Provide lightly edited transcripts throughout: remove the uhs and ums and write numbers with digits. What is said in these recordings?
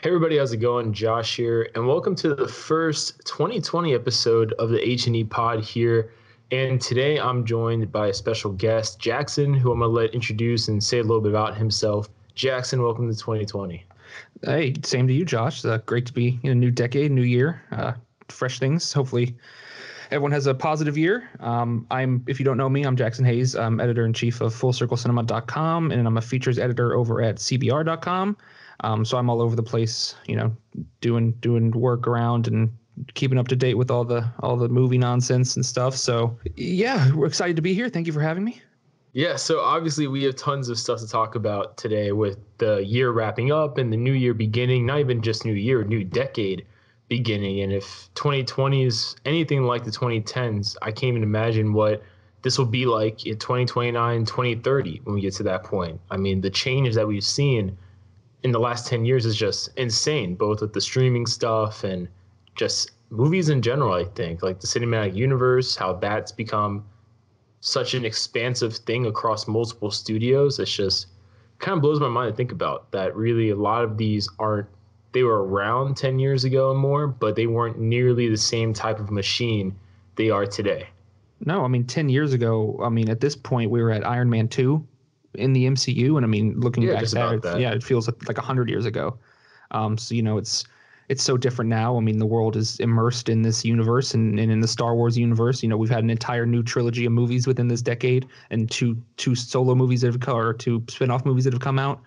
Hey everybody, how's it going? Josh here, and welcome to the first 2020 episode of the HNEpod here. And today I'm joined by a special guest, Jackson, who I'm gonna let introduce and say a little bit about himself. Jackson, welcome to 2020. Hey, same to you, Josh. Great to be in a new decade, new year, fresh things. Hopefully, everyone has a positive year. If you don't know me, I'm Jackson Hayes. I'm editor in chief of FullCircleCinema.com, and I'm a features editor over at CBR.com. So I'm all over the place, doing work around and keeping up to date with all the movie nonsense and stuff. So yeah, we're excited to be here. Thank you for having me. Yeah, so obviously we have tons of stuff to talk about today with the year wrapping up and the new year beginning, not even just new year, new decade beginning. And if 2020 is anything like the 2010s, I can't even imagine what this will be like in 2029, 2030 when we get to that point. I mean, the change that we've seen in the last 10 years is just insane, both with the streaming stuff and just movies in general, I think. Like the cinematic universe, how that's become such an expansive thing across multiple studios. It's just kind of blows my mind to think about that. Really, a lot of these aren't, they were around 10 years ago and more, but they weren't nearly the same type of machine they are today. No, I mean, 10 years ago, at this point, we were at Iron Man 2 in the MCU. And I mean, looking Yeah, back just at that, about that. yeah, it feels like 100 years ago. It's so different now. I mean, the world is immersed in this universe and in the Star Wars universe. We've had an entire new trilogy of movies within this decade and two solo movies that have come, or two spin-off movies that have come out.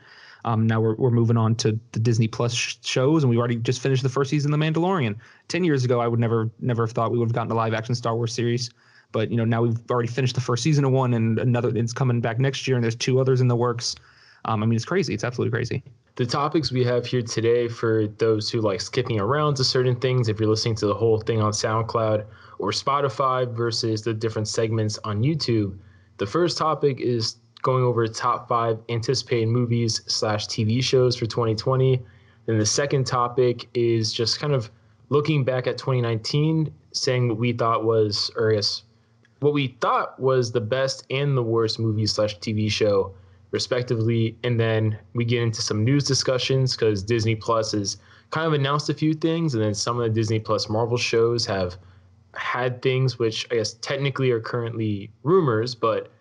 Now we're moving on to the Disney Plus shows, and we already just finished the first season of The Mandalorian. 10 years ago, I would never have thought we would have gotten a live action Star Wars series. But now we've already finished the first season of one, and another it's coming back next year, and there's two others in the works. It's crazy. It's absolutely crazy. The topics we have here today, for those who like skipping around to certain things, if you're listening to the whole thing on SoundCloud or Spotify versus the different segments on YouTube, the first topic is going over top 5 anticipated movies / TV shows for 2020. Then the second topic is just kind of looking back at 2019, saying what we thought was, or I guess what we thought was the best and the worst movie / TV show, respectively. And then we get into some news discussions because Disney Plus has kind of announced a few things. And then some of the Disney Plus Marvel shows have had things which I guess technically are currently rumors, but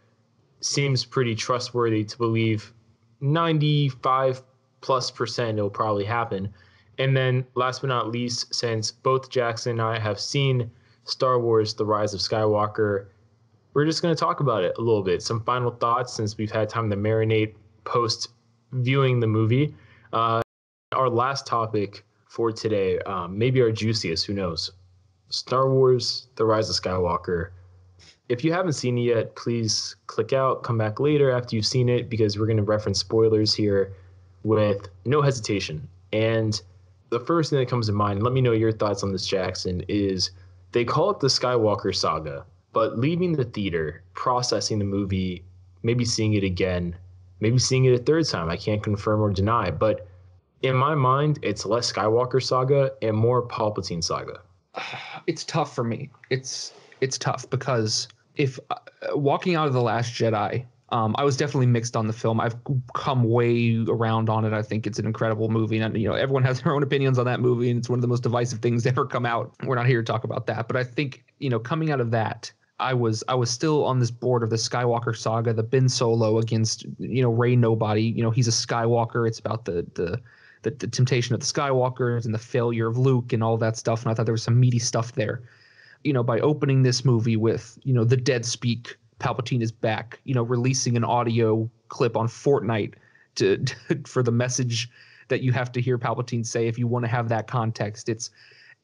seems pretty trustworthy to believe 95+% it'll probably happen. And then last but not least, since both Jackson and I have seen Star Wars The Rise of Skywalker, we're just going to talk about it a little bit. Some final thoughts since we've had time to marinate post viewing the movie. Our last topic for today, maybe our juiciest, who knows? Star Wars The Rise of Skywalker. If you haven't seen it yet, please click out, come back later after you've seen it, because we're going to reference spoilers here with no hesitation. And the first thing that comes to mind, let me know your thoughts on this, Jackson, is they call it the Skywalker saga, but leaving the theater, processing the movie, maybe seeing it again, maybe seeing it a third time, I can't confirm or deny, but in my mind, it's less Skywalker saga and more Palpatine saga. It's tough for me. It's tough because if walking out of The Last Jedi, I was definitely mixed on the film. I've come way around on it. I think it's an incredible movie, and everyone has their own opinions on that movie, and it's one of the most divisive things to ever come out. We're not here to talk about that, but I think coming out of that, I was still on this board of the Skywalker saga, the Ben Solo against Rey Nobody. He's a Skywalker. It's about the temptation of the Skywalkers and the failure of Luke and all that stuff. And I thought there was some meaty stuff there. By opening this movie with the dead speak, Palpatine is back. Releasing an audio clip on Fortnite for the message that you have to hear Palpatine say if you want to have that context.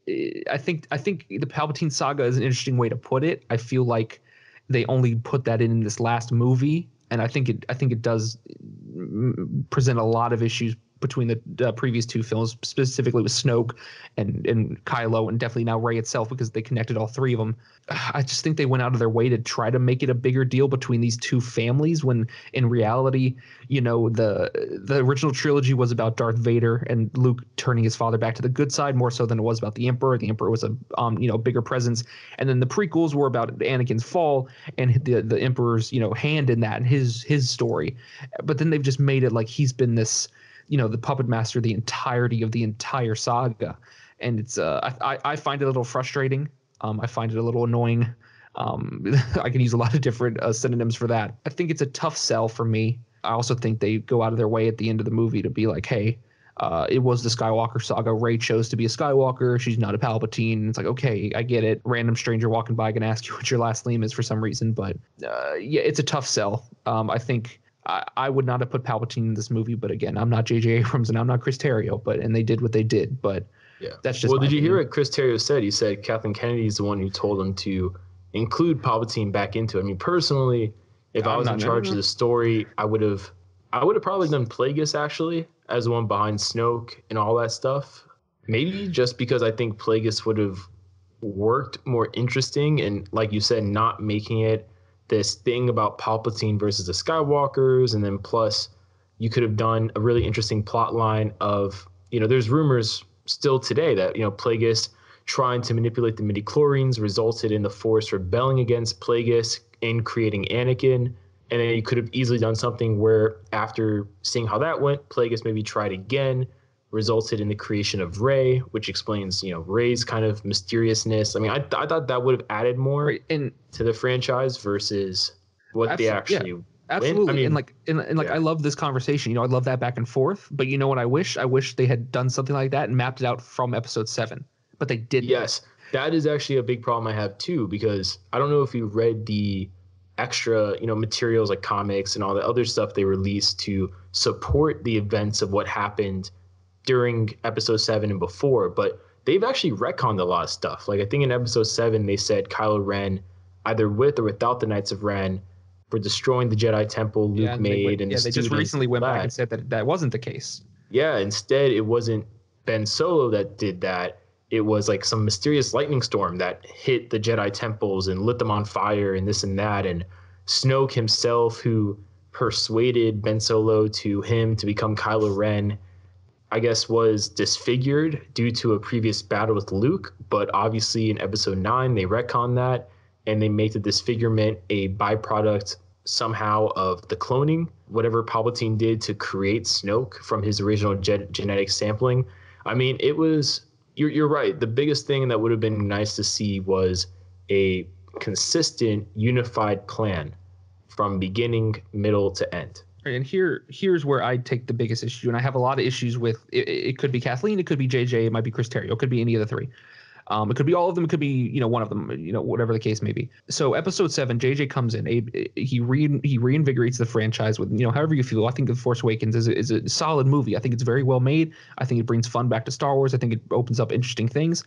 I think the Palpatine saga is an interesting way to put it. I feel like they only put that in this last movie, and I think it does present a lot of issues between the previous two films, specifically with Snoke and Kylo, and definitely now Rey itself, because they connected all three of them. I just think they went out of their way to try to make it a bigger deal between these two families, when in reality, the original trilogy was about Darth Vader and Luke turning his father back to the good side more so than it was about the Emperor. The Emperor was a bigger presence, and then the prequels were about Anakin's fall and the Emperor's hand in that and his story. But then they've just made it like he's been this the puppet master the entirety of the entire saga. And it's I find it a little frustrating. I find it a little annoying. I can use a lot of different synonyms for that. I think it's a tough sell for me. I also think they go out of their way at the end of the movie to be like, hey, it was the Skywalker saga. Rey chose to be a Skywalker. She's not a Palpatine. It's like, okay, I get it. Random stranger walking by can ask you what your last name is for some reason. But yeah, it's a tough sell. I think I would not have put Palpatine in this movie. But again, I'm not J.J. Abrams and I'm not Chris Terrio. And they did what they did. But yeah, that's just well, did you opinion. hear what Chris Terrio said? He said Kathleen Kennedy is the one who told him to include Palpatine back into it. I mean, personally, if I was in charge of the story, I would have probably done Plagueis actually as the one behind Snoke and all that stuff. Maybe just because I think Plagueis would have worked more interesting, and like you said, not making it this thing about Palpatine versus the Skywalkers, and then plus you could have done a really interesting plot line of, there's rumors still today that, Plagueis trying to manipulate the midichlorians resulted in the Force rebelling against Plagueis and creating Anakin. And then you could have easily done something where after seeing how that went, Plagueis maybe tried again, resulted in the creation of Rey, which explains, Rey's kind of mysteriousness. I mean, I thought that would have added more to the franchise versus what they actually win. Absolutely. I mean, and I love this conversation. I love that back and forth. But you know what I wish? I wish they had done something like that and mapped it out from episode 7. But they didn't. Yes, that is actually a big problem I have too, because I don't know if you read the extra, materials like comics and all the other stuff they released to support the events of what happened during episode 7 and before, but they've actually retconned a lot of stuff. Like I think in episode 7, they said Kylo Ren, either with or without the Knights of Ren, for destroying the Jedi Temple Luke made and the they just recently went back and said that wasn't the case. Yeah, instead it wasn't Ben Solo that did that. It was like some mysterious lightning storm that hit the Jedi temples and lit them on fire and this and that. And Snoke himself, who persuaded Ben Solo to him to become Kylo Ren, I guess was disfigured due to a previous battle with Luke. But obviously in episode 9, they retcon that and they make the disfigurement a byproduct somehow of the cloning, whatever Palpatine did to create Snoke from his original genetic sampling. I mean, it was... You're right. The biggest thing that would have been nice to see was a consistent, unified plan from beginning, middle to end. And here's where I take the biggest issue, and I have a lot of issues with it. It could be Kathleen, it could be JJ, it might be Chris Terrio, it could be any of the three. It could be all of them. It could be, one of them, whatever the case may be. So episode 7, JJ comes in. He reinvigorates the franchise with, however you feel. I think The Force Awakens is a solid movie. I think it's very well made. I think it brings fun back to Star Wars. I think it opens up interesting things.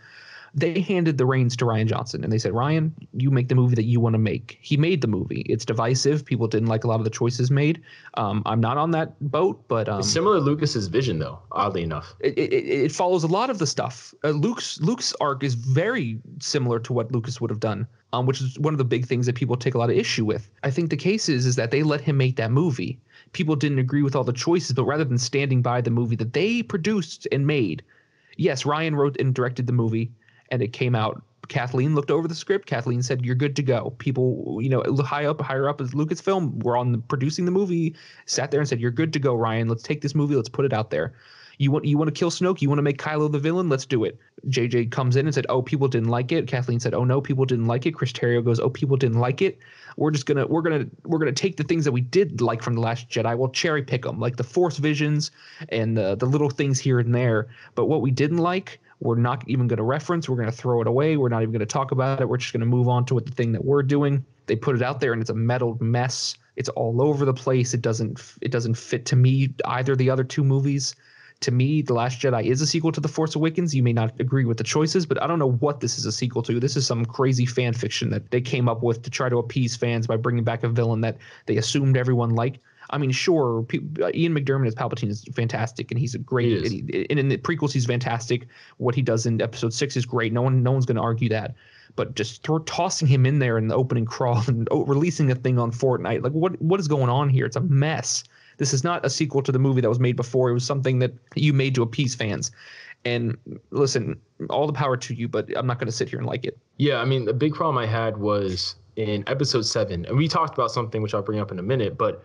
They handed the reins to Rian Johnson and they said, Ryan, you make the movie that you want to make. He made the movie. It's divisive. People didn't like a lot of the choices made. I'm not on that boat, but it's similar to Lucas's vision, though. Oddly enough, it follows a lot of the stuff. Luke's arc is very similar to what Lucas would have done, which is one of the big things that people take a lot of issue with. I think the case is that they let him make that movie. People didn't agree with all the choices, but rather than standing by the movie that they produced and made, yes, Ryan wrote and directed the movie. And it came out. Kathleen looked over the script. Kathleen said, "You're good to go." People, higher up as Lucasfilm, were on producing the movie, sat there and said, "You're good to go, Ryan. Let's take this movie. Let's put it out there. You want to kill Snoke? You want to make Kylo the villain? Let's do it." JJ comes in and said, "Oh, people didn't like it." Kathleen said, "Oh no, people didn't like it." Chris Terrio goes, "Oh, people didn't like it. We're gonna take the things that we did like from The Last Jedi. We'll cherry pick them, like the Force visions and the little things here and there. But what we didn't like, we're not even going to reference. We're going to throw it away. We're not even going to talk about it. We're just going to move on to the thing that we're doing." They put it out there, and it's a meddled mess. It's all over the place. It doesn't fit to me either the other two movies. To me, The Last Jedi is a sequel to The Force Awakens. You may not agree with the choices, but I don't know what this is a sequel to. This is some crazy fan fiction that they came up with to try to appease fans by bringing back a villain that they assumed everyone liked. I mean, sure, Ian McDiarmid as Palpatine is fantastic, and he's a great. And in the prequels, he's fantastic. What he does in Episode 6 is great. No one's going to argue that. But just tossing him in there in the opening crawl and releasing a thing on Fortnite, like what is going on here? It's a mess. This is not a sequel to the movie that was made before. It was something that you made to appease fans. And listen, all the power to you, but I'm not going to sit here and like it. Yeah, I mean, the big problem I had was in Episode 7, and we talked about something which I'll bring up in a minute, but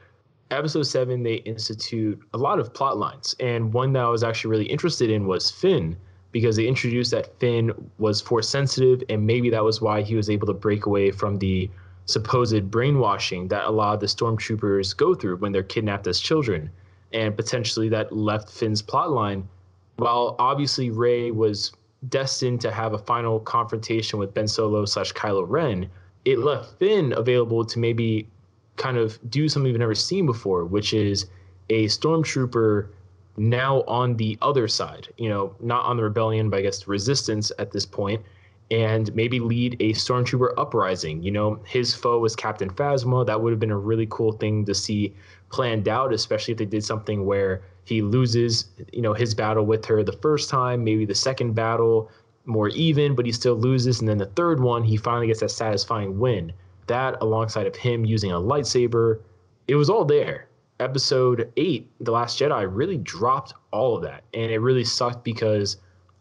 Episode 7, they institute a lot of plot lines. And one that I was actually really interested in was Finn, because they introduced that Finn was force sensitive, and maybe that was why he was able to break away from the supposed brainwashing that a lot of the stormtroopers go through when they're kidnapped as children. And potentially that left Finn's plotline. While obviously Rey was destined to have a final confrontation with Ben Solo slash Kylo Ren, it left Finn available to maybe kind of do something we've never seen before, which is a stormtrooper now on the other side, not on the rebellion, but I guess resistance at this point, and maybe lead a stormtrooper uprising. His foe was Captain Phasma. That would have been a really cool thing to see planned out, especially if they did something where he loses, his battle with her the first time, maybe the second battle more even, but he still loses. And then the third one, he finally gets that satisfying win. That alongside of him using a lightsaber, it was all there. Episode 8, The Last Jedi, really dropped all of that. And it really sucked because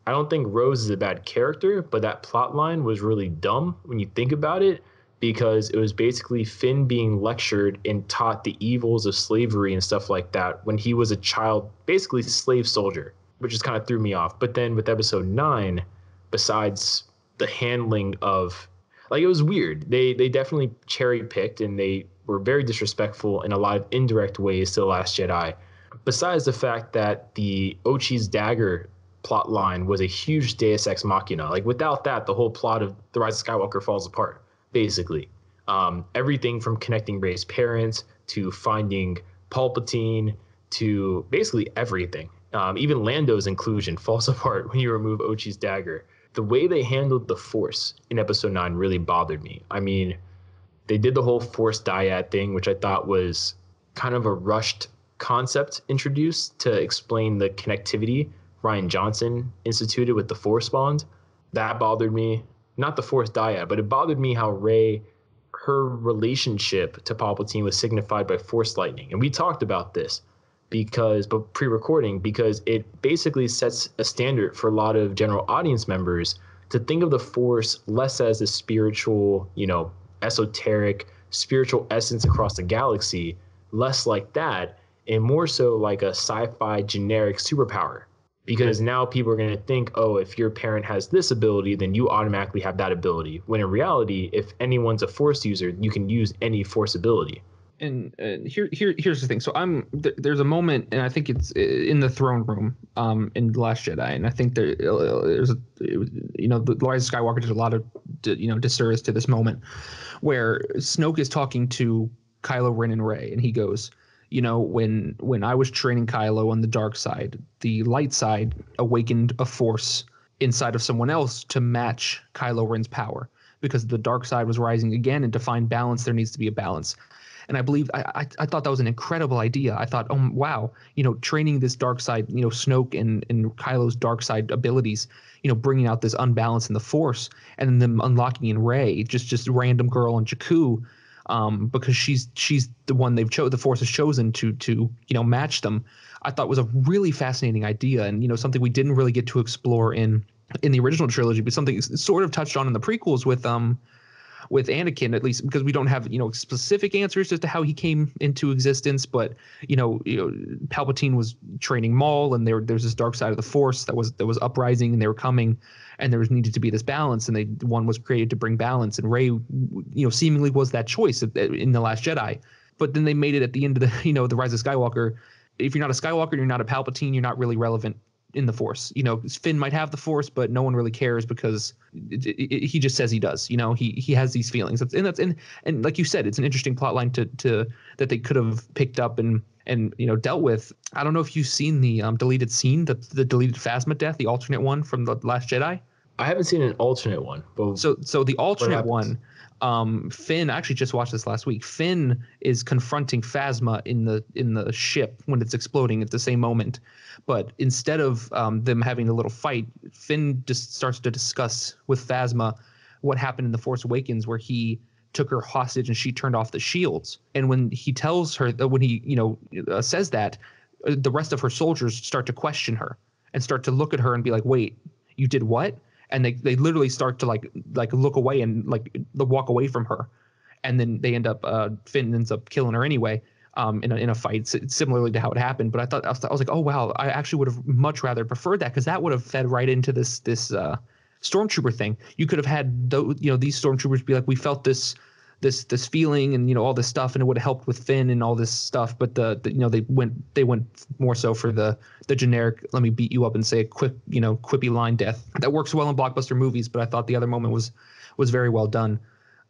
I don't think Rose is a bad character, but that plot line was really dumb when you think about it, because it was basically Finn being lectured and taught the evils of slavery and stuff like that when he was a child, basically slave soldier, which just kind of threw me off. But then with episode 9, besides the handling of, like, it was weird. They definitely cherry picked, and they were very disrespectful in a lot of indirect ways to The Last Jedi. Besides the fact that the Ochi's dagger plot line was a huge Deus Ex Machina. Like, without that, the whole plot of The Rise of Skywalker falls apart, basically. Everything from connecting Rey's parents to finding Palpatine to basically everything. Even Lando's inclusion falls apart when you remove Ochi's dagger. The way they handled the Force in Episode 9 really bothered me. I mean, they did the whole Force dyad thing, which I thought was kind of a rushed concept introduced to explain the connectivity Rian Johnson instituted with the Force bond. That bothered me. Not the Force dyad, but it bothered me how Rey, her relationship to Palpatine was signified by Force lightning. And we talked about this but pre-recording, because it basically sets a standard for a lot of general audience members to think of the Force less as a spiritual, esoteric, spiritual essence across the galaxy, less like that, and more so like a sci-fi generic superpower. Because now people are going to think, oh, if your parent has this ability, then you automatically have that ability. When in reality, if anyone's a Force user, you can use any Force ability. And here's the thing. So there's a moment, and I think it's in the throne room, in The Last Jedi, and I think there's the Rise of Skywalker did a lot of disservice to this moment, where Snoke is talking to Kylo Ren and Rey, and he goes, when I was training Kylo on the dark side, the light side awakened a force inside of someone else to match Kylo Ren's power, because the dark side was rising again, and to find balance, there needs to be a balance. And I believe I thought that was an incredible idea. I thought, oh, wow, training this dark side, Snoke and Kylo's dark side abilities, bringing out this unbalance in the Force, and then them unlocking in Rey, just random girl on Jakku, because she's the one the Force has chosen to match them. I thought was a really fascinating idea, and something we didn't really get to explore in the original trilogy, but something sort of touched on in the prequels with Anakin, at least, because we don't have specific answers as to how he came into existence, but Palpatine was training Maul, and there's this dark side of the Force that was uprising, and they were coming, and there was needed to be this balance, and one was created to bring balance, and Rey seemingly was that choice in The Last Jedi. But then they made it at the end of the The Rise of Skywalker. If you're not a Skywalker, you're not a Palpatine, you're not really relevant in the Force. Finn might have the Force, but no one really cares, because he just says he does. He has these feelings, and like you said, it's an interesting plot line to that they could have picked up and dealt with. I don't know if you've seen the deleted scene, the deleted Phasma death, the alternate one from The Last Jedi. I haven't seen an alternate one. But so the alternate one, Finn, I actually just watched this last week. Finn is confronting Phasma in the ship when it's exploding at the same moment. But instead of them having a little fight, Finn just starts to discuss with Phasma what happened in The Force Awakens, where he took her hostage and she turned off the shields. And when he tells her, when he says that, the rest of her soldiers start to question her and start to look at her and be like, wait, you did what? And they literally start to like look away and walk away from her. And then they end up Finn ends up killing her anyway. in a fight, similarly to how it happened. But I was like, oh wow, I actually would have much rather preferred that, because that would have fed right into this stormtrooper thing. You could have had these stormtroopers be like, we felt this feeling and all this stuff, and it would have helped with Finn and all this stuff. But they went more so for the generic, let me beat you up and say a quick quippy line death that works well in blockbuster movies. But I thought the other moment was very well done,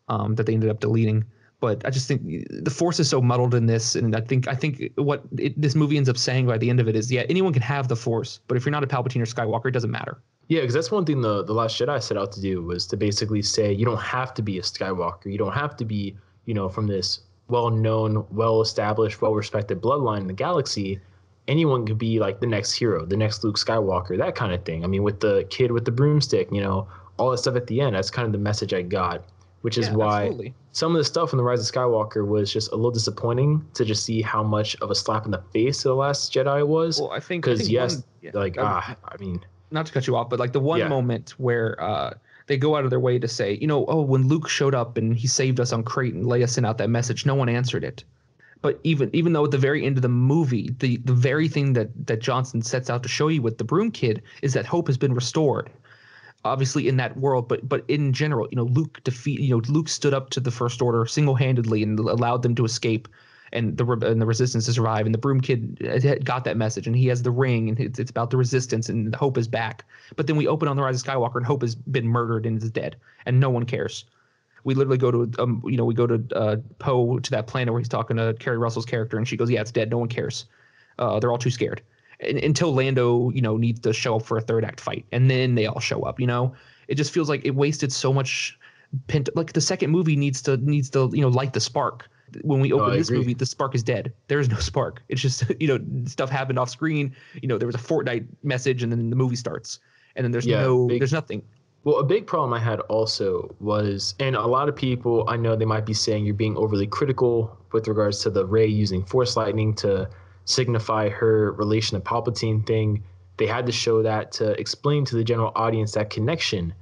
that they ended up deleting. But I just think the Force is so muddled in this, and I think what this movie ends up saying by the end of it is, yeah, anyone can have the Force, but if you're not a Palpatine or Skywalker, it doesn't matter. Yeah, because that's one thing the Last Jedi set out to do, was to basically say you don't have to be a Skywalker, you don't have to be from this well-known, well-established, well-respected bloodline in the galaxy. Anyone could be like the next hero, the next Luke Skywalker, that kind of thing. I mean, with the kid with the broomstick, all that stuff at the end. That's kind of the message I got, which is why absolutely. Some of the stuff in The Rise of Skywalker was just a little disappointing to just see how much of a slap in the face to The Last Jedi was. Well, I think yes, I mean, not to cut you off, but like the one moment where they go out of their way to say, when Luke showed up and he saved us on Crate and Leia sent out that message, no one answered it. But even though at the very end of the movie, the very thing that Johnson sets out to show you with the Broom Kid is that hope has been restored. Obviously in that world, but in general, Luke stood up to the First Order single-handedly and allowed them to escape, and the Resistance to survive. And the Broom Kid got that message, and he has the ring, and it's about the Resistance, and Hope is back. But then we open on The Rise of Skywalker, and Hope has been murdered and is dead, and no one cares. We literally go to Poe, to that planet where he's talking to Kerry Russell's character, and she goes, "Yeah, it's dead. No one cares. They're all too scared." Until Lando, needs to show up for a third act fight, and then they all show up. It just feels like it wasted so much. Like the second movie needs to light the spark. When we open this movie, the spark is dead. There is no spark. It's just stuff happened off screen. There was a Fortnite message, and then the movie starts, and then there's there's nothing. Well, a big problem I had also was, and a lot of people I know they might be saying you're being overly critical with regards to the Rey using Force lightning to signify her relation to Palpatine thing. They had to show that to explain to the general audience that connection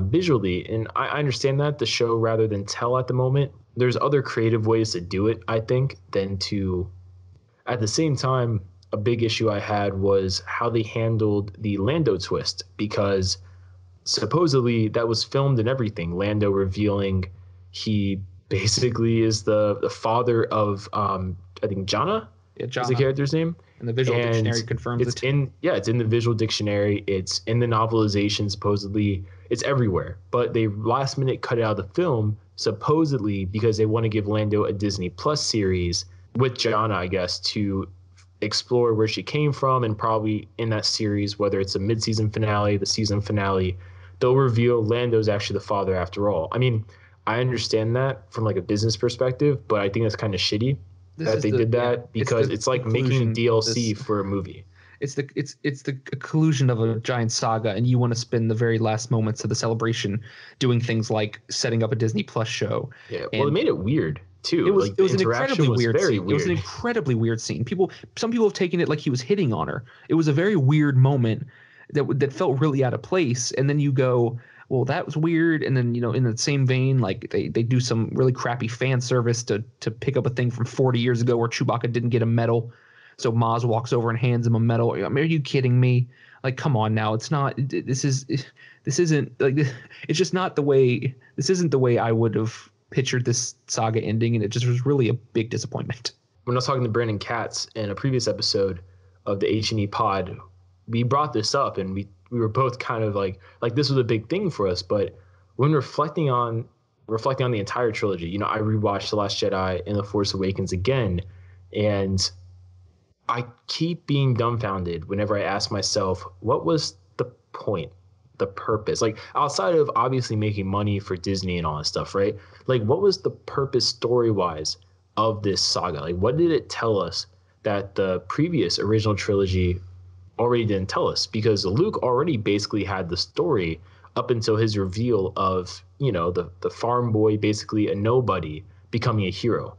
visually. And I understand that, the show rather than tell at the moment. There's other creative ways to do it, I think, than to. At the same time, a big issue I had was how they handled the Lando twist, because supposedly that was filmed and everything. Lando revealing he basically is the father of, I think, Jannah. Yeah, is the character's name. And the visual dictionary confirms it. It's in the visual dictionary. It's in the novelization, supposedly. It's everywhere. But they last minute cut it out of the film, supposedly because they want to give Lando a Disney Plus series with Jannah, I guess, to explore where she came from. And probably in that series, whether it's a mid-season finale, the season finale, they'll reveal Lando's actually the father after all. I mean, I understand that from like a business perspective, but I think that's kind of shitty that they did that, because it's like making DLC for a movie. It's the conclusion of a giant saga, and you want to spend the very last moments of the celebration doing things like setting up a Disney Plus show. Yeah, well, it made it weird too. It was an incredibly weird scene. It was an incredibly weird scene. Some people have taken it like he was hitting on her. It was a very weird moment that felt really out of place. And then you go, well, that was weird. And then, in the same vein, like they do some really crappy fan service to pick up a thing from 40 years ago where Chewbacca didn't get a medal. So Maz walks over and hands him a medal. I mean, are you kidding me? Like, come on now. It's not, this isn't like, it's just not the way, this isn't the way I would have pictured this saga ending. And it just was really a big disappointment. When I was talking to Brandon Katz in a previous episode of the HNEpod, we brought this up, and we were both kind of like this was a big thing for us. But when reflecting on the entire trilogy, I rewatched The Last Jedi and The Force Awakens again, and I keep being dumbfounded whenever I ask myself, what was the point, the purpose? Like, outside of obviously making money for Disney and all that stuff, right? Like, what was the purpose story-wise of this saga? Like, what did it tell us that the previous original trilogy already didn't tell us? Because Luke already basically had the story up until his reveal of, the farm boy, basically a nobody, becoming a hero.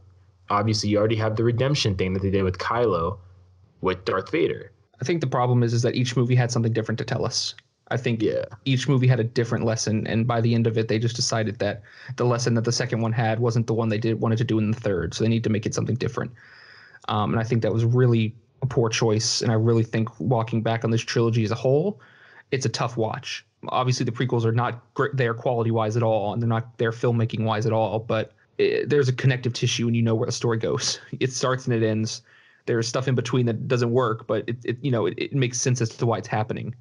Obviously, you already have the redemption thing that they did with Kylo, with Darth Vader. I think the problem is that each movie had something different to tell us. I think each movie had a different lesson, and by the end of it, they just decided that the lesson that the second one had wasn't the one they wanted to do in the third, so they need to make it something different. And I think that was really a poor choice. And I really think walking back on this trilogy as a whole, it's a tough watch. Obviously, the prequels are not great there quality-wise at all, and they're not there filmmaking-wise at all, but there's a connective tissue and you know where the story goes. It starts and it ends. There's stuff in between that doesn't work, but it makes sense as to why it's happening.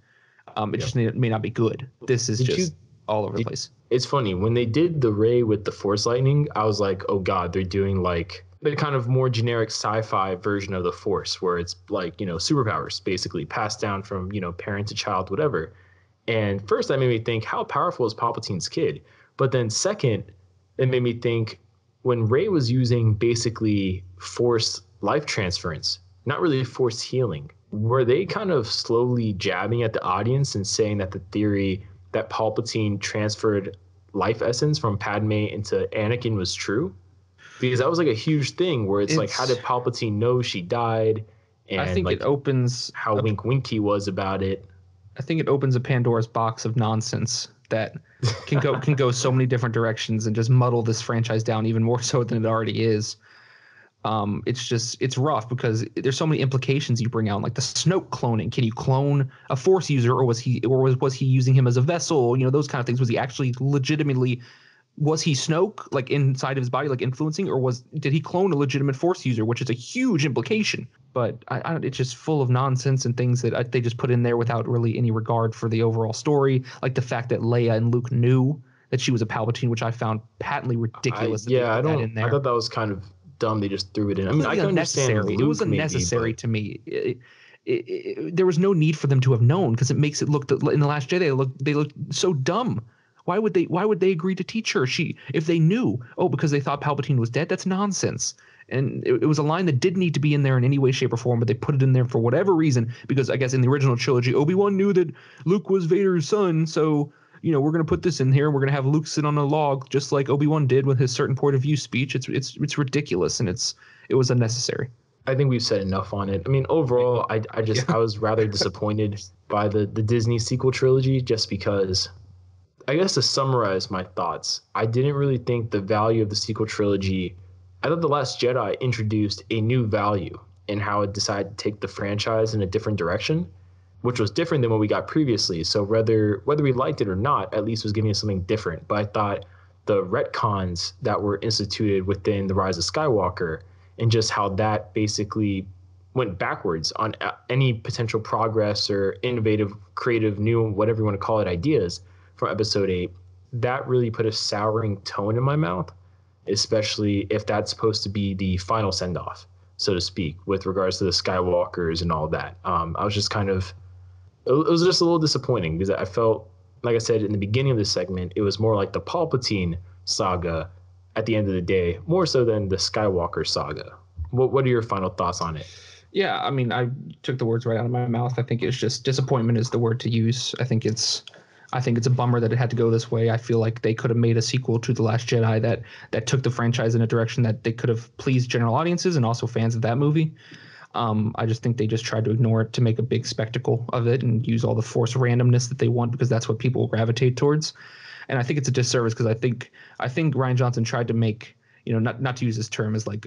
It just may not be good. This is just all over the place. It's funny. When they did the Rey with the Force lightning, I was like, oh God, they're doing like the kind of more generic sci-fi version of the Force where it's like, superpowers basically passed down from, parent to child, whatever. And first that made me think, how powerful is Palpatine's kid? But then second, it made me think when Rey was using basically Force life transference, not really Force healing, were they kind of slowly jabbing at the audience and saying that the theory that Palpatine transferred life essence from Padme into Anakin was true? Because that was like a huge thing where it's like, how did Palpatine know she died? And I think like it opens how wink he was about it. I think it opens a Pandora's box of nonsense that can go so many different directions and just muddle this franchise down even more so than it already is. It's rough because there's so many implications you bring out, like the Snoke cloning. Can you clone a Force user, or was he using him as a vessel? Those kind of things. Was he actually legitimately? Was he Snoke, like inside of his body, like influencing, or did he clone a legitimate Force user, which is a huge implication? But it's just full of nonsense and things that they just put in there without really any regard for the overall story, like the fact that Leia and Luke knew that she was a Palpatine, which I found patently ridiculous. I thought that was kind of dumb. They just threw it in. I mean, I can understand Luke, it was unnecessary to me. There was no need for them to have known, because it makes it look, in The Last Jedi, they look so dumb. Why would they agree to teach her? If they knew, because they thought Palpatine was dead, that's nonsense. And it was a line that didn't need to be in there in any way, shape, or form, but they put it in there for whatever reason, because I guess in the original trilogy, Obi-Wan knew that Luke was Vader's son, so we're going to put this in here, and we're going to have Luke sit on a log just like Obi-Wan did with his certain point of view speech. It's ridiculous, and it was unnecessary. I think we've said enough on it. I mean, overall, I was rather disappointed by the Disney sequel trilogy, just because, I guess to summarize my thoughts, I didn't really think the value of the sequel trilogy. I thought The Last Jedi introduced a new value in how it decided to take the franchise in a different direction, which was different than what we got previously. So whether we liked it or not, at least was giving us something different. But I thought the retcons that were instituted within The Rise of Skywalker, and just how that basically went backwards on any potential progress or innovative, creative, new, whatever you want to call it, ideas from Episode 8, that really put a souring tone in my mouth, especially if that's supposed to be the final send-off, so to speak, with regards to the Skywalkers and all that. I was just it was just a little disappointing, because I felt, like I said in the beginning of this segment, it was more like the Palpatine saga at the end of the day, more so than the Skywalker saga. What are your final thoughts on it? Yeah, I mean, I took the words right out of my mouth. I think it's just disappointment is the word to use. I think it's a bummer that it had to go this way. I feel like they could have made a sequel to The Last Jedi that took the franchise in a direction that they could have pleased general audiences and also fans of that movie. I just think they just tried to ignore it to make a big spectacle of it and use all the Force randomness that they want, because that's what people gravitate towards. And I think it's a disservice, because I think Rian Johnson tried to make, not to use this term as like,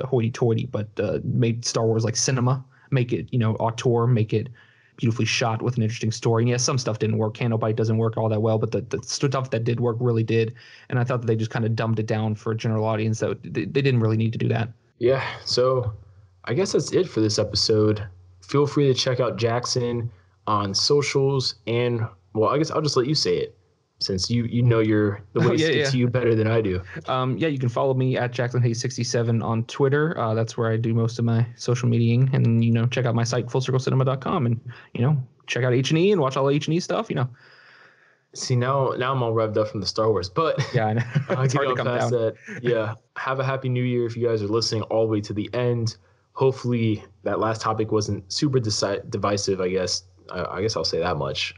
hoity-toity, but made Star Wars like cinema, make it, auteur, make it beautifully shot with an interesting story. And yes, some stuff didn't work. Canto Bight doesn't work all that well, but the stuff that did work really did. And I thought that they just kind of dumbed it down for a general audience. That they didn't really need to do that. Yeah, so I guess that's it for this episode. Feel free to check out Jackson on socials, and well, I guess I'll just let you say it, since you know the ways to get to you better than I do. You can follow me at JacksonHayes67 on Twitter. That's where I do most of my social mediaing, and check out my site fullcirclecinema.com, and check out H&E and watch all the H&E stuff. See, now I'm all revved up from the Star Wars, but yeah, I know. It's hard to come past down. That. Yeah, have a happy New Year if you guys are listening all the way to the end. Hopefully that last topic wasn't super divisive. I guess I'll say that much.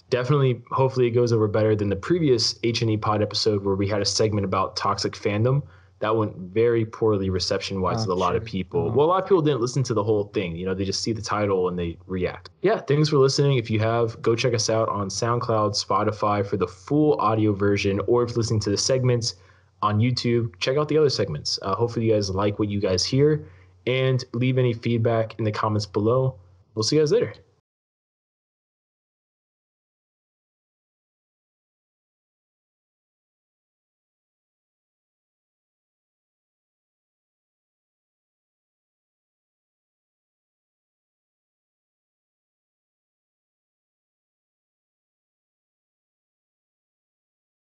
Definitely, hopefully it goes over better than the previous HNEpod episode where we had a segment about toxic fandom. That went very poorly reception-wise with a lot of people. Well, a lot of people didn't listen to the whole thing. They just see the title and they react. Yeah, thanks for listening. If you have, go check us out on SoundCloud, Spotify for the full audio version, or if you're listening to the segments on YouTube, check out the other segments. Hopefully you guys like what you guys hear. and leave any feedback in the comments below. We'll see you guys later.